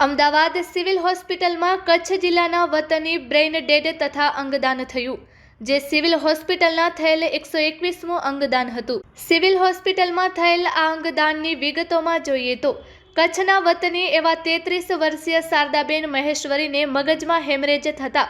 Ahmedabad civil હોસ્પિટલમાં કચ્છ જિલ્લાના વતની બ્રેઇન ડેડ તથા અંગદાન થયું, જે સિવિલ હોસ્પિટલના થયેલ 121મું અંગદાન હતું। સિવિલ હોસ્પિટલમાં થયેલ આ અંગદાનની વિગતોમાં જોઈએ તો કચ્છના વતની એવા 33 વર્ષીય શારદાબેન મહેશ્વરીને મગજમાં હેમરેજ થતા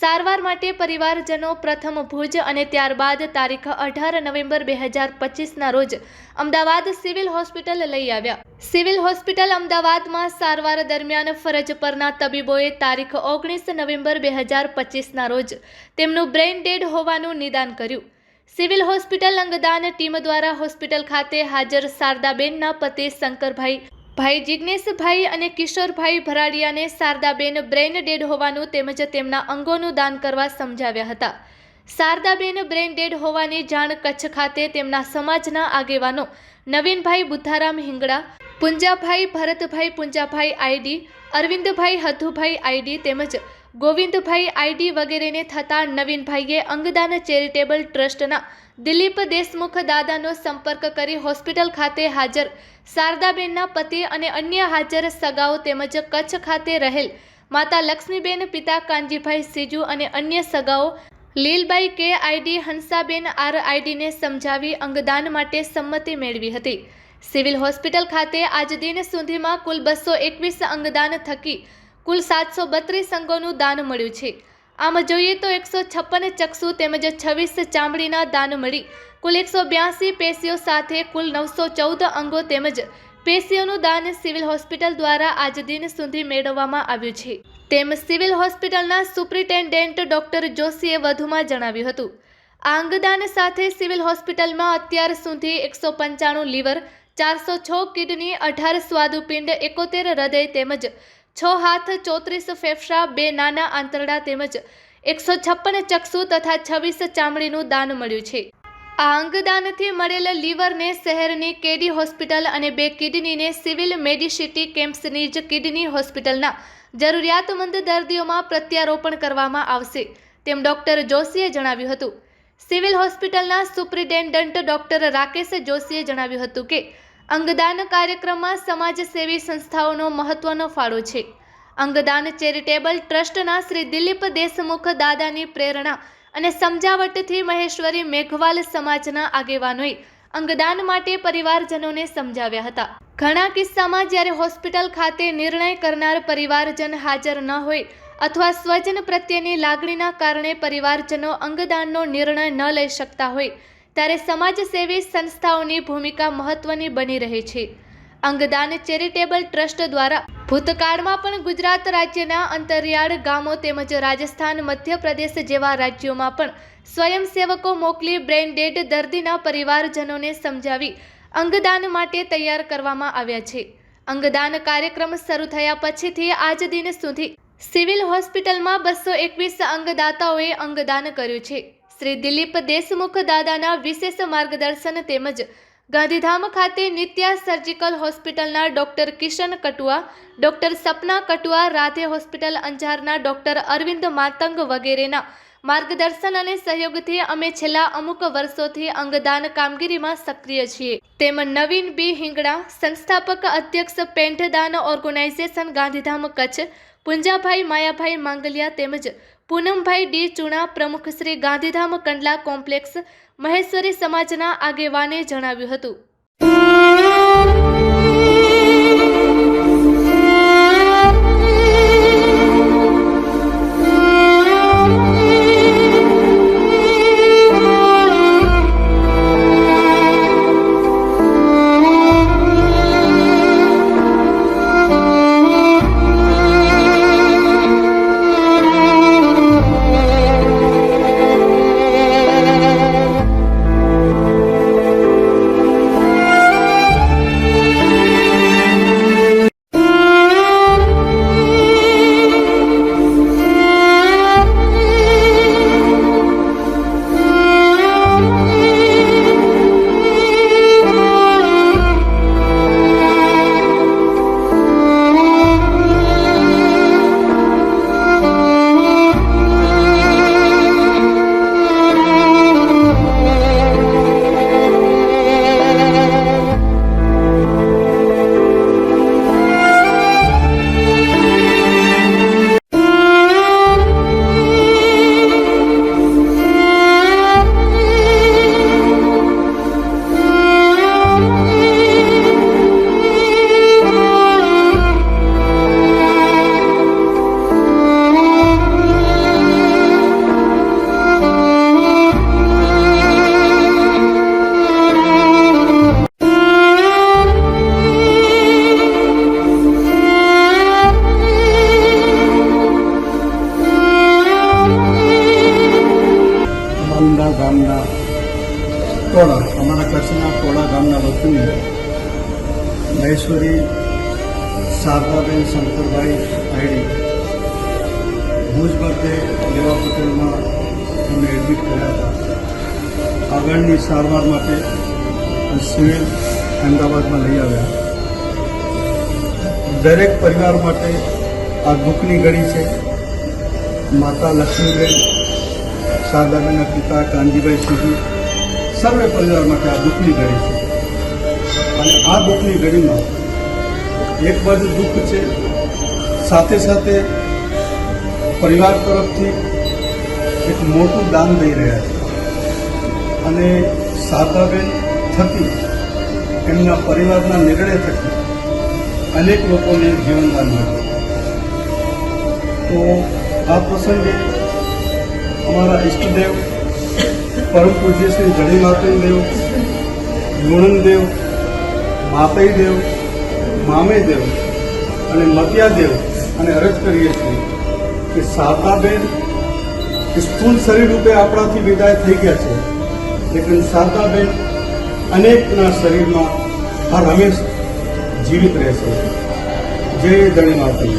સારવાર માટે પરિવારજનો પ્રથમ ભુજ અને ત્યારબાદ તારીખ 18 નવેમ્બર 2025ના રોજ અમદાવાદ સિવિલ હોસ્પિટલ લઈ આવ્યા। સિવિલ હોસ્પિટલ અમદાવાદમાં સારવાર દરમિયાન ફરજ પરના તબીબોએ તારીખ 19 નવેમ્બર 2025ના રોજ તેમનું બ્રેઇન ડેડ હોવાનું નિદાન કર્યું। સિવિલ હોસ્પિટલ અંગદાન ટીમ દ્વારા હોસ્પિટલ ખાતે હાજર શારદાબેનના પતિ શંકરભાઈ, ભાઈ જિગ્નેશભાઈ અને કિશોરભાઈ ભરાડિયાને શારદાબેન બ્રેઇન ડેડ હોવાનું તેમજ તેમના અંગોનું દાન કરવા સમજાવ્યા હતા। શારદાબેન બ્રેઇન ડેડ હોવાની જાણ કચ્છ ખાતે તેમના સમાજના આગેવાનો નવીનભાઈ બુદ્ધારામ હિંગડા, પુંજાભાઈ ભરતભાઈ પુંજાભાઈ આઈડી, અરવિંદભાઈ હથુભાઈ આઈડી તેમજ ગોવિંદભાઈ આઈડી વગેરેને થતા નવીનભાઈએ અંગદાન ચેરિટેબલ ટ્રસ્ટના દિલીપ દેશમુખ દાદાનો સંપર્ક કરી હોસ્પિટલ ખાતે હાજર શારદાબેનના પતિ અને અન્ય હાજર સગાઓ તેમજ કચ્છ ખાતે રહેલ માતા લક્ષ્મીબેન, પિતા કાનજીભાઈ સીજુ અને અન્ય સગાઓ લીલબાઈ કે આઈડી, હંસાબેન આર આઈડીને સમજાવી અંગદાન માટે સંમતિ મેળવી હતી। સિવિલ હોસ્પિટલ ખાતે આજ દિન સુધીમાં કુલ 221 અંગદાન થકી કુલ 732 અંગોનું દાન મળ્યું છે। આમ જોઈએ તો 156 ચક્ષુ તેમજ 26 ચામડીના દાન મળી કુલ 182 પેશીઓ સાથે કુલ 914 અંગો તેમજ પેશીઓનું દાન સિવિલ હોસ્પિટલ દ્વારા આજ દિન સુધી મેળવવામાં આવ્યું છે, તેમ સિવિલ હોસ્પિટલના સુપ્રિન્ટેન્ડન્ટ ડોક્ટર જોશીએ વધુમાં જણાવ્યું હતું। આ અંગદાન સાથે સિવિલ હોસ્પિટલમાં અત્યાર સુધી 195 લીવર, 406 કિડની, 18 સ્વાદુપિંડ, 71 હૃદય તેમજ 6 હાથ, 34 ફેફસા, 2 નાના આંતરડા તેમજ 156 ચક્ષુ તથા 26 ચામડીનું દાન મળ્યું છે। આ અંગદાનથી મળેલ લીવરને શહેરની કેડી હોસ્પિટલ અને 2 કિડનીને સિવિલ મેડિસિટી કેમ્પ્સની જ કિડની હોસ્પિટલના જરૂરિયાતમંદ દર્દીઓમાં પ્રત્યારોપણ કરવામાં આવશે, તેમ ડોક્ટર જોશીએ જણાવ્યું હતું। સિવિલ હોસ્પિટલના સુપ્રિન્ટેન્ડન્ટ ડોક્ટર રાકેશ જોશીએ જણાવ્યું હતું કે અંગદાન કાર્યક્રમમાં સમાજસેવી સંસ્થાઓનો મહત્વનો ફાળો છે। અંગદાન ચેરિટેબલ ટ્રસ્ટના શ્રી દિલીપ દેશમુખ દાદાની પ્રેરણા અને સમજાવટથી મહેશ્વરી મેઘવાલ સમાજના આગેવાનોએ અંગદાન માટે પરિવારજનોને સમજાવ્યા હતા। ઘણા કિસ્સામાં જ્યારે હોસ્પિટલ ખાતે નિર્ણય કરનાર પરિવારજન હાજર ન હોય અથવા સ્વજન પ્રત્યેની લાગણીના કારણે પરિવારજનો અંગદાનનો નિર્ણય ન લઈ શકતા હોય ત્યારે સમાજસેવી સંસ્થાઓની ભૂમિકા મહત્વની બની રહે છે। અંગદાન ચેરિટેબલ ટ્રસ્ટ દ્વારા ભૂતકાળમાં પણ ગુજરાત રાજ્યના અંતરિયાળ ગામો તેમજ રાજસ્થાન, મધ્યપ્રદેશ જેવા રાજ્યોમાં પણ સ્વયંસેવકો મોકલી બ્રેઇન ડેડ દર્દીના પરિવારજનોને સમજાવી અંગદાન માટે તૈયાર કરવામાં આવ્યા છે। અંગદાન કાર્યક્રમ શરૂ થયા પછીથી આજ દિન સુધી સિવિલ હોસ્પિટલમાં 221 અંગદાતાઓએ અંગદાન કર્યું છે। શ્રી દિલીપ દેશમુખ દાદાના વિશેષ માર્ગદર્શન તેમજ ગાંધીધામ ખાતે નિત્યા સર્જિકલ હોસ્પિટલના ડોક્ટર કિશન કટુઆ, ડોક્ટર સપના કટુઆ, રાધે હોસ્પિટલ અંજારના ડોક્ટર અરવિંદ માતંગ વગેરેના માર્ગદર્શન અને સહયોગથી અમે છેલ્લા અમુક વર્ષોથી અંગદાન કામગીરીમાં સક્રિય છીએ, તેમ નવીન બી હિંગડા, સંસ્થાપક અધ્યક્ષ પેન્ટદાન ઓર્ગેનાઇઝેશન ગાંધીધામ કચ્છ, પુંજાભાઈ માયાભાઈ માંગલિયા તેમજ પૂનમભાઈ ડી ચુણા, પ્રમુખ શ્રી ગાંધીધામ કંડલા કોમ્પ્લેક્સ મહેશ્વરી સમાજના આગેવાને જણાવ્યું હતું। મહેશ્વરી શારદાબેન શંકરભાઈ આઈડી ભુજ ખાતે લેવા પટેલમાં અમને એડમિટ કર્યા હતા. આગળની સારવાર માટે સિવિલ અમદાવાદમાં લઈ આવ્યા. દરેક પરિવાર માટે આ દુઃખની ઘડી છે. માતા લક્ષ્મીબેન, શારદાબેનના પિતા કાનજીભાઈ સુધી સર્વે પરિવાર માટે આ દુઃખની ઘડી છે. અને આ દુઃખની ઘડીમાં એક બાજુ દુઃખ છે, સાથે સાથે પરિવાર તરફથી એક મોટું દાન દઈ રહ્યા છે. અને શારદાબેન થકી એમના પરિવારના નિર્ણય થકી અનેક લોકોને જીવનદાન મળ્યું. તો આ પ્રસંગે અમારા ઈષ્ટદેવ પરમ પૂજ્ય શ્રી જડી માતેદેવ, લુણંદદેવ, માતઈદેવ, મામેદેવ અને મતિયાદેવ અને અરજ કરીએ છીએ કે શારદાબેન સ્થૂળ શરીર રૂપે આપણાથી વિદાય થઈ ગયા છે, લેકિન શારદાબેન અનેકના શરીરમાં હર હંમેશ જીવિત રહેશે. જય જડી માતઈ.